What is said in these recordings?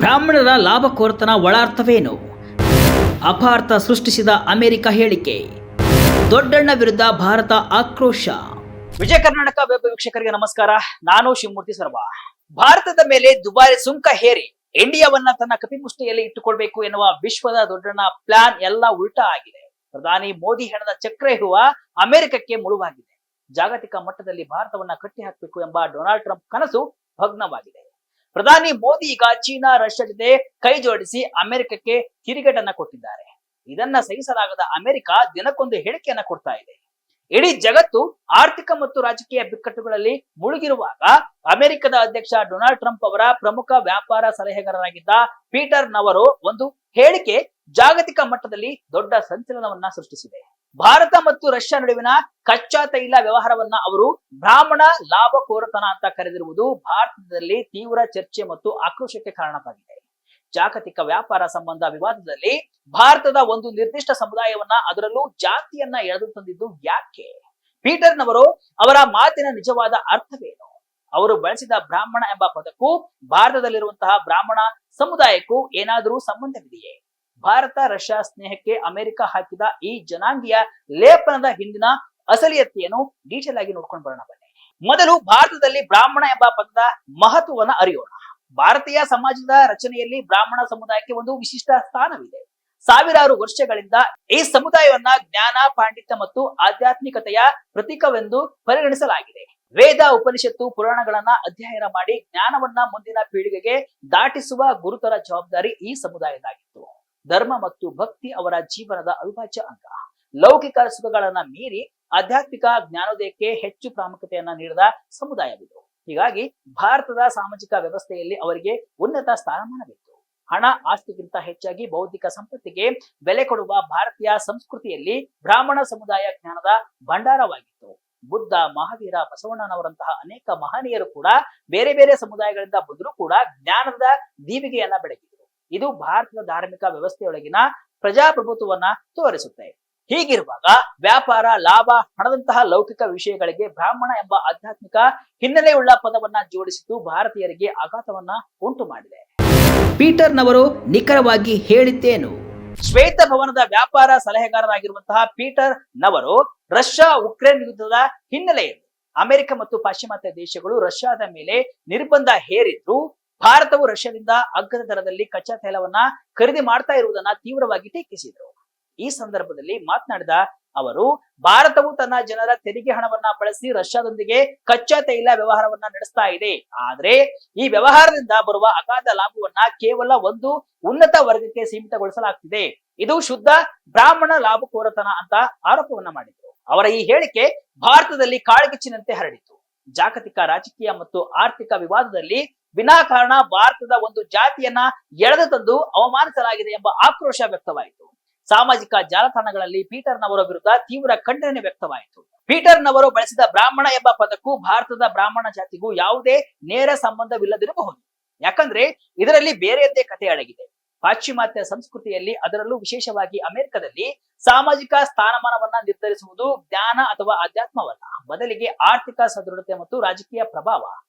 ಬ್ರಾಹ್ಮಣರ ಲಾಭಕೋರತನ ಒಳಾರ್ಥವೇನು? ಅಪಾರ್ಥ ಸೃಷ್ಟಿಸಿದ ಅಮೆರಿಕ ಹೇಳಿಕೆ. ದೊಡ್ಡಣ್ಣ ವಿರುದ್ಧ ಭಾರತ ಆಕ್ರೋಶ. ವಿಜಯ ಕರ್ನಾಟಕ ವೆಬ್ ವೀಕ್ಷಕರಿಗೆ ನಮಸ್ಕಾರ. ನಾನು ಶಿವಮೂರ್ತಿ ಸರ್ವ. ಭಾರತದ ಮೇಲೆ ದುಬಾರಿ ಸುಂಕ ಹೇರಿ ಇಂಡಿಯಾವನ್ನ ತನ್ನ ಕಪಿಮುಷ್ಟಿಯಲ್ಲಿ ಇಟ್ಟುಕೊಳ್ಬೇಕು ಎನ್ನುವ ವಿಶ್ವದ ದೊಡ್ಡಣ್ಣ ಪ್ಲಾನ್ ಎಲ್ಲ ಉಲ್ಟಾ ಆಗಿದೆ. ಪ್ರಧಾನಿ ಮೋದಿ ಹೆಣದ ಚಕ್ರ ಇರುವ ಅಮೆರಿಕಕ್ಕೆ ಮುಳುವಾಗಿದೆ. ಜಾಗತಿಕ ಮಟ್ಟದಲ್ಲಿ ಭಾರತವನ್ನ ಕಟ್ಟಿ ಹಾಕಬೇಕು ಎಂಬ ಡೊನಾಲ್ಡ್ ಟ್ರಂಪ್ ಕನಸು ಭಗ್ನವಾಗಿದೆ. ಪ್ರಧಾನಿ ಮೋದಿ ಈಗ ಚೀನಾ, ರಷ್ಯಾ ಜೊತೆ ಕೈ ಜೋಡಿಸಿ ಅಮೆರಿಕಕ್ಕೆ ತಿರುಗೇಟನ್ನ ಕೊಟ್ಟಿದ್ದಾರೆ. ಇದನ್ನ ಸಹಿಸಲಾಗದ ಅಮೆರಿಕ ದಿನಕ್ಕೊಂದು ಹೇಳಿಕೆಯನ್ನ ಕೊಡ್ತಾ ಇದೆ. ಇಡೀ ಜಗತ್ತು ಆರ್ಥಿಕ ಮತ್ತು ರಾಜಕೀಯ ಬಿಕ್ಕಟ್ಟುಗಳಲ್ಲಿ ಮುಳುಗಿರುವಾಗ ಅಮೆರಿಕದ ಅಧ್ಯಕ್ಷ ಡೊನಾಲ್ಡ್ ಟ್ರಂಪ್ ಅವರ ಪ್ರಮುಖ ವ್ಯಾಪಾರ ಸಲಹೆಗಾರರಾಗಿದ್ದ ಪೀಟರ್ ನವರೋ ಒಂದು ಹೇಳಿಕೆ ಜಾಗತಿಕ ಮಟ್ಟದಲ್ಲಿ ದೊಡ್ಡ ಸಂಚಲನವನ್ನ ಸೃಷ್ಟಿಸಿದೆ. ಭಾರತ ಮತ್ತು ರಷ್ಯಾ ನಡುವಿನ ಕಚ್ಚಾ ತೈಲ ವ್ಯವಹಾರವನ್ನ ಅವರು ಬ್ರಾಹ್ಮಣ ಲಾಭಕೋರತನ ಅಂತ ಕರೆದಿರುವುದು ಭಾರತದಲ್ಲಿ ತೀವ್ರ ಚರ್ಚೆ ಮತ್ತು ಆಕ್ರೋಶಕ್ಕೆ ಕಾರಣವಾಗಿದೆ. ಜಾಗತಿಕ ವ್ಯಾಪಾರ ಸಂಬಂಧ ವಿವಾದದಲ್ಲಿ ಭಾರತದ ಒಂದು ನಿರ್ದಿಷ್ಟ ಸಮುದಾಯವನ್ನ, ಅದರಲ್ಲೂ ಜಾತಿಯನ್ನ ಎಳೆದು ತಂದಿದ್ದು ಯಾಕೆ? ಪೀಟರ್ ನವರು ಅವರ ಮಾತಿನ ನಿಜವಾದ ಅರ್ಥವೇನು? ಅವರು ಬಳಸಿದ ಬ್ರಾಹ್ಮಣ ಎಂಬ ಪದಕ್ಕೂ ಭಾರತದಲ್ಲಿರುವಂತಹ ಬ್ರಾಹ್ಮಣ ಸಮುದಾಯಕ್ಕೂ ಏನಾದರೂ ಸಂಬಂಧವಿದೆಯೇ? ಭಾರತ ರಷ್ಯಾ ಸ್ನೇಹಕ್ಕೆ ಅಮೆರಿಕ ಹಾಕಿದ ಈ ಜನಾಂಗೀಯ ಲೇಪನದ ಹಿಂದಿನ ಅಸಲಿಯತೆಯನ್ನು ಡೀಟೇಲ್ ಆಗಿ ನೋಡ್ಕೊಂಡು ಬರೋಣ ಬನ್ನಿ. ಮೊದಲು ಭಾರತದಲ್ಲಿ ಬ್ರಾಹ್ಮಣ ಎಂಬ ಪದದ ಮಹತ್ವವನ್ನು ಅರಿಯೋಣ. ಭಾರತೀಯ ಸಮಾಜದ ರಚನೆಯಲ್ಲಿ ಬ್ರಾಹ್ಮಣ ಸಮುದಾಯಕ್ಕೆ ಒಂದು ವಿಶಿಷ್ಟ ಸ್ಥಾನವಿದೆ. ಸಾವಿರಾರು ವರ್ಷಗಳಿಂದ ಈ ಸಮುದಾಯವನ್ನ ಜ್ಞಾನ, ಪಾಂಡಿತ್ಯ ಮತ್ತು ಆಧ್ಯಾತ್ಮಿಕತೆಯ ಪ್ರತೀಕವೆಂದು ಪರಿಗಣಿಸಲಾಗಿದೆ. ವೇದ, ಉಪನಿಷತ್ತು, ಪುರಾಣಗಳನ್ನ ಅಧ್ಯಯನ ಮಾಡಿ ಜ್ಞಾನವನ್ನ ಮುಂದಿನ ಪೀಳಿಗೆಗೆ ದಾಟಿಸುವ ಗುರುತರ ಜವಾಬ್ದಾರಿ ಈ ಸಮುದಾಯದಾಗಿತ್ತು. ಧರ್ಮ ಮತ್ತು ಭಕ್ತಿ ಅವರ ಜೀವನದ ಅವಿಭಾಜ್ಯ ಅಂಗ. ಲೌಕಿಕ ಸುಖಗಳನ್ನ ಮೀರಿ ಆಧ್ಯಾತ್ಮಿಕ ಜ್ಞಾನೋದಯಕ್ಕೆ ಹೆಚ್ಚು ಪ್ರಾಮುಖ್ಯತೆಯನ್ನ ನೀಡಿದ ಸಮುದಾಯವಿದು. ಹೀಗಾಗಿ ಭಾರತದ ಸಾಮಾಜಿಕ ವ್ಯವಸ್ಥೆಯಲ್ಲಿ ಅವರಿಗೆ ಉನ್ನತ ಸ್ಥಾನಮಾನವಿತ್ತು. ಹಣ, ಆಸ್ತಿಗಿಂತ ಹೆಚ್ಚಾಗಿ ಬೌದ್ಧಿಕ ಸಂಪತ್ತಿಗೆ ಬೆಲೆ ಕೊಡುವ ಭಾರತೀಯ ಸಂಸ್ಕೃತಿಯಲ್ಲಿ ಬ್ರಾಹ್ಮಣ ಸಮುದಾಯ ಜ್ಞಾನದ ಭಂಡಾರವಾಗಿತ್ತು. ಬುದ್ಧ, ಮಹಾವೀರ, ಬಸವಣ್ಣನವರಂತಹ ಅನೇಕ ಮಹನೀಯರು ಕೂಡ ಬೇರೆ ಬೇರೆ ಸಮುದಾಯಗಳಿಂದ ಬಂದರೂ ಕೂಡ ಜ್ಞಾನದ ದೀವಿಗೆಯನ್ನ ಬೆಳಗಿದರು. ಇದು ಭಾರತದ ಧಾರ್ಮಿಕ ವ್ಯವಸ್ಥೆಯೊಳಗಿನ ಪ್ರಜಾಪ್ರಭುತ್ವವನ್ನ ತೋರಿಸುತ್ತೆ. ಹೀಗಿರುವಾಗ ವ್ಯಾಪಾರ, ಲಾಭ, ಹಣದಂತಹ ಲೌಕಿಕ ವಿಷಯಗಳಿಗೆ ಬ್ರಾಹ್ಮಣ ಎಂಬ ಆಧ್ಯಾತ್ಮಿಕ ಹಿನ್ನೆಲೆಯುಳ್ಳ ಪದವನ್ನ ಜೋಡಿಸಿದ್ದು ಭಾರತೀಯರಿಗೆ ಆಘಾತವನ್ನ ಉಂಟು ಮಾಡಿದೆ. ಪೀಟರ್ ನವರು ನಿಖರವಾಗಿ ಹೇಳಿದ್ದೇನು? ಶ್ವೇತ ಭವನದ ವ್ಯಾಪಾರ ಸಲಹೆಗಾರರಾಗಿರುವಂತಹ ಪೀಟರ್ ನವರು ರಷ್ಯಾ ಉಕ್ರೇನ್ ಯುದ್ಧದ ಹಿನ್ನೆಲೆಯಲ್ಲಿ ಅಮೆರಿಕ ಮತ್ತು ಪಾಶ್ಚಿಮಾತ್ಯ ದೇಶಗಳು ರಷ್ಯಾದ ಮೇಲೆ ನಿರ್ಬಂಧ ಹೇರಿದ್ರು. ಭಾರತವು ರಷ್ಯಾದಿಂದ ಅಗ್ಗದ ದರದಲ್ಲಿ ಕಚ್ಚಾ ತೈಲವನ್ನ ಖರೀದಿ ಮಾಡ್ತಾ ಇರುವುದನ್ನ ತೀವ್ರವಾಗಿ ಟೀಕಿಸಿದರು. ಈ ಸಂದರ್ಭದಲ್ಲಿ ಮಾತನಾಡಿದ ಅವರು, ಭಾರತವು ತನ್ನ ಜನರ ತೆರಿಗೆ ಹಣವನ್ನ ಬಳಸಿ ರಷ್ಯಾದೊಂದಿಗೆ ಕಚ್ಚಾ ತೈಲ ವ್ಯವಹಾರವನ್ನ ನಡೆಸ್ತಾ ಇದೆ. ಆದ್ರೆ ಈ ವ್ಯವಹಾರದಿಂದ ಬರುವ ಅಗಾಧ ಲಾಭವನ್ನ ಕೇವಲ ಒಂದು ಉನ್ನತ ವರ್ಗಕ್ಕೆ ಸೀಮಿತಗೊಳಿಸಲಾಗ್ತಿದೆ. ಇದು ಶುದ್ಧ ಬ್ರಾಹ್ಮಣ ಲಾಭಕೋರತನ ಅಂತ ಆರೋಪವನ್ನ ಮಾಡಿದ್ರು. ಅವರ ಈ ಹೇಳಿಕೆ ಭಾರತದಲ್ಲಿ ಕಾಳ್ಗಿಚ್ಚಿನಂತೆ ಹರಡಿತು. ಜಾಗತಿಕ ರಾಜಕೀಯ ಮತ್ತು ಆರ್ಥಿಕ ವಿವಾದದಲ್ಲಿ ವಿನಾಕಾರಣ ಭಾರತದ ಒಂದು ಜಾತಿಯನ್ನ ಎಳೆದು ತಂದು ಅವಮಾನಿಸಲಾಗಿದೆ ಎಂಬ ಆಕ್ರೋಶ ವ್ಯಕ್ತವಾಯಿತು. ಸಾಮಾಜಿಕ ಜಾಲತಾಣಗಳಲ್ಲಿ ಪೀಟರ್ ನವರ ವಿರುದ್ಧ ತೀವ್ರ ಖಂಡನೆ ವ್ಯಕ್ತವಾಯಿತು. ಪೀಟರ್ ನವರು ಬಳಸಿದ ಬ್ರಾಹ್ಮಣ ಎಂಬ ಪದಕ್ಕೂ ಭಾರತದ ಬ್ರಾಹ್ಮಣ ಜಾತಿಗೂ ಯಾವುದೇ ನೇರ ಸಂಬಂಧವಿಲ್ಲದಿರಬಹುದು. ಯಾಕಂದ್ರೆ ಇದರಲ್ಲಿ ಬೇರೆಯದ್ದೇ ಕಥೆ ಅಡಗಿದೆ. ಪಾಶ್ಚಿಮಾತ್ಯ ಸಂಸ್ಕೃತಿಯಲ್ಲಿ, ಅದರಲ್ಲೂ ವಿಶೇಷವಾಗಿ ಅಮೆರಿಕದಲ್ಲಿ ಸಾಮಾಜಿಕ ಸ್ಥಾನಮಾನವನ್ನ ನಿರ್ಧರಿಸುವುದು ಜ್ಞಾನ ಅಥವಾ ಅಧ್ಯಾತ್ಮವಲ್ಲ, ಬದಲಿಗೆ ಆರ್ಥಿಕ ಸದೃಢತೆ ಮತ್ತು ರಾಜಕೀಯ ಪ್ರಭಾವ.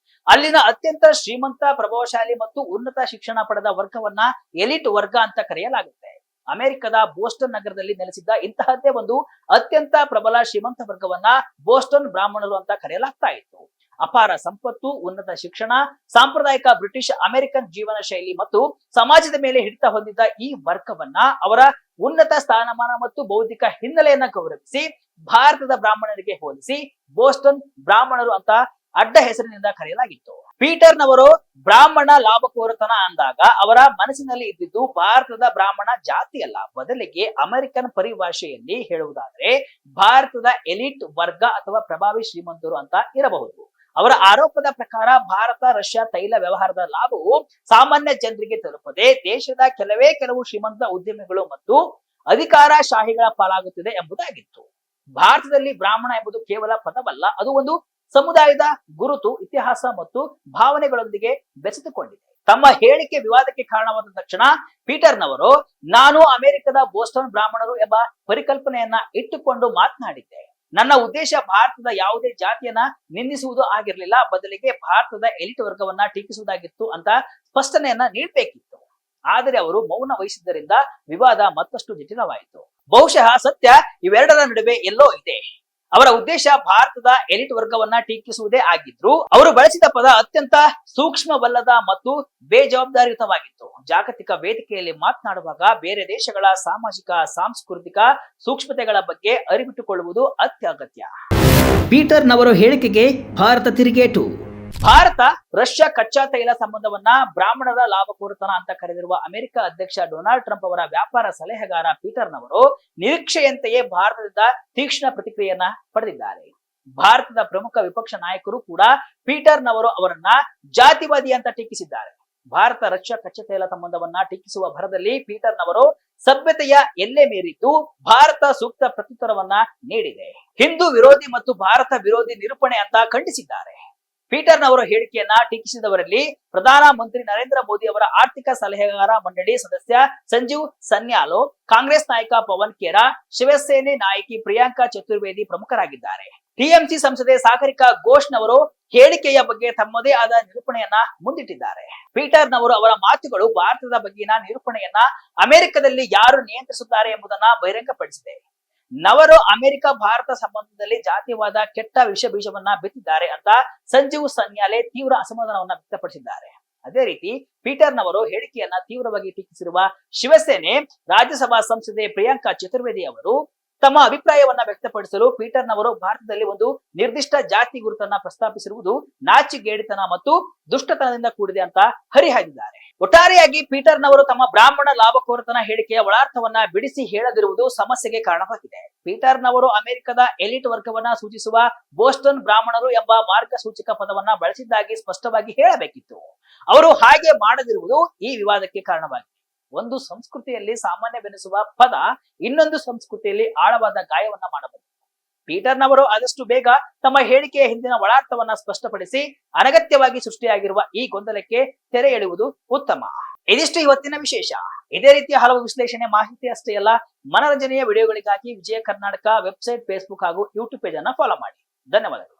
ಅಲ್ಲಿನ ಅತ್ಯಂತ ಶ್ರೀಮಂತ, ಪ್ರಭಾವಶಾಲಿ ಮತ್ತು ಉನ್ನತ ಶಿಕ್ಷಣ ಪಡೆದ ವರ್ಗವನ್ನ ಎಲಿಟ್ ವರ್ಗ ಅಂತ ಕರೆಯಲಾಗುತ್ತೆ. ಅಮೆರಿಕದ ಬೋಸ್ಟನ್ ನಗರದಲ್ಲಿ ನೆಲೆಸಿದ್ದ ಇಂತಹದ್ದೇ ಒಂದು ಅತ್ಯಂತ ಪ್ರಬಲ ಶ್ರೀಮಂತ ವರ್ಗವನ್ನ ಬೋಸ್ಟನ್ ಬ್ರಾಹ್ಮಣರು ಅಂತ ಕರೆಯಲಾಗ್ತಾ ಇತ್ತು. ಅಪಾರ ಸಂಪತ್ತು, ಉನ್ನತ ಶಿಕ್ಷಣ, ಸಾಂಪ್ರದಾಯಿಕ ಬ್ರಿಟಿಷ್ ಅಮೆರಿಕನ್ ಜೀವನ ಶೈಲಿ ಮತ್ತು ಸಮಾಜದ ಮೇಲೆ ಹಿಡಿತ ಹೊಂದಿದ್ದ ಈ ವರ್ಗವನ್ನ ಅವರ ಉನ್ನತ ಸ್ಥಾನಮಾನ ಮತ್ತು ಬೌದ್ಧಿಕ ಹಿನ್ನೆಲೆಯನ್ನ ಗೌರವಿಸಿ ಭಾರತದ ಬ್ರಾಹ್ಮಣರಿಗೆ ಹೋಲಿಸಿ ಬೋಸ್ಟನ್ ಬ್ರಾಹ್ಮಣರು ಅಂತ ಅಡ್ಡ ಹೆಸರಿನಿಂದ ಕರೆಯಲಾಗಿತ್ತು. ಪೀಟರ್ ನವರು ಬ್ರಾಹ್ಮಣ ಲಾಭಕೋರತನ ಅಂದಾಗ ಅವರ ಮನಸ್ಸಿನಲ್ಲಿ ಇದ್ದಿದ್ದು ಭಾರತದ ಬ್ರಾಹ್ಮಣ ಜಾತಿಯಲ್ಲ, ಬದಲಿಗೆ ಅಮೆರಿಕನ್ ಪರಿಭಾಷೆಯಲ್ಲಿ ಹೇಳುವುದಾದ್ರೆ ಭಾರತದ ಎಲಿಟ್ ವರ್ಗ ಅಥವಾ ಪ್ರಭಾವಿ ಶ್ರೀಮಂತರು ಅಂತ ಇರಬಹುದು. ಅವರ ಆರೋಪದ ಪ್ರಕಾರ ಭಾರತ ರಷ್ಯಾ ತೈಲ ವ್ಯವಹಾರದ ಲಾಭವು ಸಾಮಾನ್ಯ ಜನರಿಗೆ ತಲುಪದೆ ದೇಶದ ಕೆಲವು ಶ್ರೀಮಂತ ಉದ್ಯಮಿಗಳು ಮತ್ತು ಅಧಿಕಾರಶಾಹಿಗಳ ಪಾಲಾಗುತ್ತಿದೆ ಎಂಬುದಾಗಿತ್ತು. ಭಾರತದಲ್ಲಿ ಬ್ರಾಹ್ಮಣ ಎಂಬುದು ಕೇವಲ ಪದವಲ್ಲ, ಅದು ಒಂದು ಸಮುದಾಯದ ಗುರುತು, ಇತಿಹಾಸ ಮತ್ತು ಭಾವನೆಗಳೊಂದಿಗೆ ಬೆಸೆದುಕೊಂಡಿದೆ. ತಮ್ಮ ಹೇಳಿಕೆ ವಿವಾದಕ್ಕೆ ಕಾರಣವಾದ ತಕ್ಷಣ ಪೀಟರ್ ನವರು, ನಾನು ಅಮೆರಿಕದ ಬೋಸ್ಟನ್ ಬ್ರಾಹ್ಮಣರು ಎಂಬ ಪರಿಕಲ್ಪನೆಯನ್ನ ಇಟ್ಟುಕೊಂಡು ಮಾತನಾಡಿದ್ದೆ. ನನ್ನ ಉದ್ದೇಶ ಭಾರತದ ಯಾವುದೇ ಜಾತಿಯನ್ನ ನಿಂದಿಸುವುದು ಆಗಿರಲಿಲ್ಲ, ಬದಲಿಗೆ ಭಾರತದ ಎಲಿಟ್ ವರ್ಗವನ್ನ ಟೀಕಿಸುವುದಾಗಿತ್ತು ಅಂತ ಸ್ಪಷ್ಟನೆಯನ್ನ ನೀಡಬೇಕಿತ್ತು. ಆದರೆ ಅವರು ಮೌನ ವಹಿಸಿದ್ದರಿಂದ ವಿವಾದ ಮತ್ತಷ್ಟು ಜಟಿಲವಾಯಿತು. ಬಹುಶಃ ಸತ್ಯ ಇವೆರಡರ ನಡುವೆ ಎಲ್ಲೋ ಇದೆ. ಅವರ ಉದ್ದೇಶ ಭಾರತದ ಎಲಿಟ್ ವರ್ಗವನ್ನ ಟೀಕಿಸುವುದೇ ಆಗಿದ್ರು ಅವರು ಬಳಸಿದ ಪದ ಅತ್ಯಂತ ಸೂಕ್ಷ್ಮವಲ್ಲದ ಮತ್ತು ಬೇಜವಾಬ್ದಾರಿಯುತವಾಗಿತ್ತು. ಜಾಗತಿಕ ವೇದಿಕೆಯಲ್ಲಿ ಮಾತನಾಡುವಾಗ ಬೇರೆ ದೇಶಗಳ ಸಾಮಾಜಿಕ ಸಾಂಸ್ಕೃತಿಕ ಸೂಕ್ಷ್ಮತೆಗಳ ಬಗ್ಗೆ ಅರಿವಿಟ್ಟುಕೊಳ್ಳುವುದು ಅತ್ಯಗತ್ಯ. ಪೀಟರ್ ನವರ ಹೇಳಿಕೆಗೆ ಭಾರತ ತಿರುಗೇಟು. ಭಾರತ ರಷ್ಯಾ ಕಚ್ಚಾ ತೈಲ ಸಂಬಂಧವನ್ನ ಬ್ರಾಹ್ಮಣರ ಲಾಭಕೋರತನ ಅಂತ ಕರೆದಿರುವ ಅಮೆರಿಕ ಅಧ್ಯಕ್ಷ ಡೊನಾಲ್ಡ್ ಟ್ರಂಪ್ ಅವರ ವ್ಯಾಪಾರ ಸಲಹೆಗಾರ ಪೀಟರ್ ನವರು ನಿರೀಕ್ಷೆಯಂತೆಯೇ ಭಾರತದಿಂದ ತೀಕ್ಷ್ಣ ಪ್ರತಿಕ್ರಿಯೆಯನ್ನ ಪಡೆದಿದ್ದಾರೆ. ಭಾರತದ ಪ್ರಮುಖ ವಿಪಕ್ಷ ನಾಯಕರು ಕೂಡ ಪೀಟರ್ ನವರು ಅವರನ್ನ ಜಾತಿವಾದಿ ಅಂತ ಟೀಕಿಸಿದ್ದಾರೆ. ಭಾರತ ರಷ್ಯಾ ಕಚ್ಚಾ ತೈಲ ಸಂಬಂಧವನ್ನ ಟೀಕಿಸುವ ಭರದಲ್ಲಿ ಪೀಟರ್ ನವರು ಸಭ್ಯತೆಯ ಎಲ್ಲೆ ಮೀರಿದ್ದು ಭಾರತ ಸೂಕ್ತ ಪ್ರತ್ಯುತ್ತರವನ್ನ ನೀಡಿದೆ. ಹಿಂದೂ ವಿರೋಧಿ ಮತ್ತು ಭಾರತ ವಿರೋಧಿ ನಿರೂಪಣೆ ಅಂತ ಖಂಡಿಸಿದ್ದಾರೆ. ಪೀಟರ್ ನವರ ಹೇಳಿಕೆಯನ್ನ ಟೀಕಿಸಿದವರಲ್ಲಿ ಪ್ರಧಾನ ಮಂತ್ರಿ ನರೇಂದ್ರ ಮೋದಿ ಅವರ ಆರ್ಥಿಕ ಸಲಹೆಗಾರ ಮಂಡಳಿ ಸದಸ್ಯ ಸಂಜೀವ್ ಸನ್ಯಾಲೋ, ಕಾಂಗ್ರೆಸ್ ನಾಯಕ ಪವನ್ ಖೇರಾ, ಶಿವಸೇನೆ ನಾಯಕಿ ಪ್ರಿಯಾಂಕಾ ಚತುರ್ವೇದಿ ಪ್ರಮುಖರಾಗಿದ್ದಾರೆ. ಟಿಎಂಸಿ ಸಂಸದೆ ಸಾಗರಿಕಾ ಘೋಷ್ ನವರು ಹೇಳಿಕೆಯ ಬಗ್ಗೆ ತಮ್ಮದೇ ಆದ ನಿರೂಪಣೆಯನ್ನ ಮುಂದಿಟ್ಟಿದ್ದಾರೆ. ಪೀಟರ್ ನವರು ಅವರ ಮಾತುಗಳು ಭಾರತದ ಬಗ್ಗಿನ ನಿರೂಪಣೆಯನ್ನ ಅಮೆರಿಕದಲ್ಲಿ ಯಾರು ನಿಯಂತ್ರಿಸುತ್ತಾರೆ ಎಂಬುದನ್ನ ಬಹಿರಂಗಪಡಿಸಿದೆ. ನವರು ಅಮೆರಿಕ ಭಾರತ ಸಂಬಂಧದಲ್ಲಿ ಜಾತಿವಾದ ಕೆಟ್ಟ ವಿಷ ಬೀಜವನ್ನ ಬಿತ್ತಿದ್ದಾರೆ ಅಂತ ಸಂಜೀವ್ ಸನ್ಯಾಲೆ ತೀವ್ರ ಅಸಮಾಧಾನವನ್ನ ವ್ಯಕ್ತಪಡಿಸಿದ್ದಾರೆ. ಅದೇ ರೀತಿ ಪೀಟರ್ ನವರು ಹೇಳಿಕೆಯನ್ನ ತೀವ್ರವಾಗಿ ಟೀಕಿಸಿರುವ ಶಿವಸೇನೆ ರಾಜ್ಯಸಭಾ ಸಂಸದೆ ಪ್ರಿಯಾಂಕಾ ಚತುರ್ವೇದಿ ಅವರು ತಮ್ಮ ಅಭಿಪ್ರಾಯವನ್ನ ವ್ಯಕ್ತಪಡಿಸಲು ಪೀಟರ್ ನವರು ಭಾರತದಲ್ಲಿ ಒಂದು ನಿರ್ದಿಷ್ಟ ಜಾತಿ ಗುರುತನ್ನ ಪ್ರಸ್ತಾಪಿಸಿರುವುದು ನಾಚಿಗೇಡಿತನ ಮತ್ತು ದುಷ್ಟತನದಿಂದ ಕೂಡಿದೆ ಅಂತ ಹರಿಹಾಯ್ದಿದ್ದಾರೆ. ಒಟ್ಟಾರೆಯಾಗಿ ಪೀಟರ್ ನವರು ತಮ್ಮ ಬ್ರಾಹ್ಮಣ ಲಾಭಕೋರತನ ಹೇಳಿಕೆಯ ಒಳಾರ್ಥವನ್ನ ಬಿಡಿಸಿ ಹೇಳದಿರುವುದು ಸಮಸ್ಯೆಗೆ ಕಾರಣವಾಗಿದೆ. ಪೀಟರ್ ನವರು ಅಮೆರಿಕದ ಎಲಿಟ್ ವರ್ಗವನ್ನ ಸೂಚಿಸುವ ಬೋಸ್ಟನ್ ಬ್ರಾಹ್ಮಣರು ಎಂಬ ಮಾರ್ಗಸೂಚಕ ಪದವನ್ನ ಬಳಸಿದ್ದಾಗಿ ಸ್ಪಷ್ಟವಾಗಿ ಹೇಳಬೇಕಿತ್ತು. ಅವರು ಹಾಗೆ ಮಾಡದಿರುವುದು ಈ ವಿವಾದಕ್ಕೆ ಕಾರಣವಾಗಿದೆ. ಒಂದು ಸಂಸ್ಕೃತಿಯಲ್ಲಿ ಸಾಮಾನ್ಯವೆನಿಸುವ ಪದ ಇನ್ನೊಂದು ಸಂಸ್ಕೃತಿಯಲ್ಲಿ ಆಳವಾದ ಗಾಯವನ್ನ ಮಾಡಬಹುದು. ಪೀಟರ್ ನವರು ಆದಷ್ಟು ಬೇಗ ತಮ್ಮ ಹೇಳಿಕೆಯ ಹಿಂದಿನ ಒಳಾರ್ಥವನ್ನ ಸ್ಪಷ್ಟಪಡಿಸಿ ಅನಗತ್ಯವಾಗಿ ಸೃಷ್ಟಿಯಾಗಿರುವ ಈ ಗೊಂದಲಕ್ಕೆ ತೆರೆ ಎಳೆಯುವುದು ಉತ್ತಮ. ಇದಿಷ್ಟು ಇವತ್ತಿನ ವಿಶೇಷ. ಇದೇ ರೀತಿಯ ಹಲವು ವಿಶ್ಲೇಷಣೆ ಮಾಹಿತಿ ಅಷ್ಟೇ ಅಲ್ಲ, ಮನರಂಜನೆಯ ವಿಡಿಯೋಗಳಿಗಾಗಿ ವಿಜಯ ಕರ್ನಾಟಕ ವೆಬ್ಸೈಟ್, ಫೇಸ್ಬುಕ್ ಹಾಗೂ ಯೂಟ್ಯೂಬ್ ಪೇಜ್ ಅನ್ನ ಫಾಲೋ ಮಾಡಿ. ಧನ್ಯವಾದಗಳು.